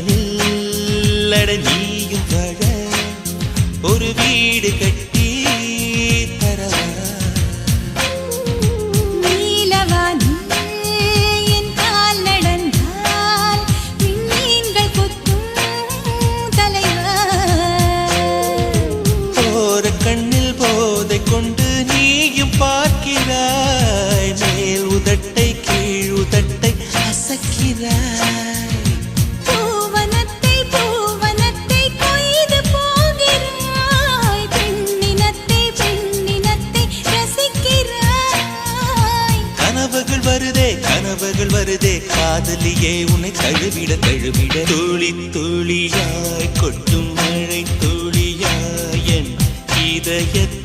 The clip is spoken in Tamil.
நீலவானில் அட நீயும் வாழ ஒரு வீடு கட்டி தரவா நீலவானில் என் கால் நடந்தால் விண்மீன்கள் கொத்தும் தலைவா ஓர கண்ணில் போதை கொண்டு நீயும் பார்க்கிறாய் மேல் உதட்டை கீழ் உதட்டை அசக்கிறாய் பூவனத்தை பூவனத்தை கொய்து போகிறாய் பெண்ணினத்தை பெண்ணினத்தை ரசிக்கிறாய் கனவுகள் வருதே காதலியே உன்னை தழுவிட தழுவிட துளி துளியாய் கொட்டும் மழை துளியாய் என் இதயத்தை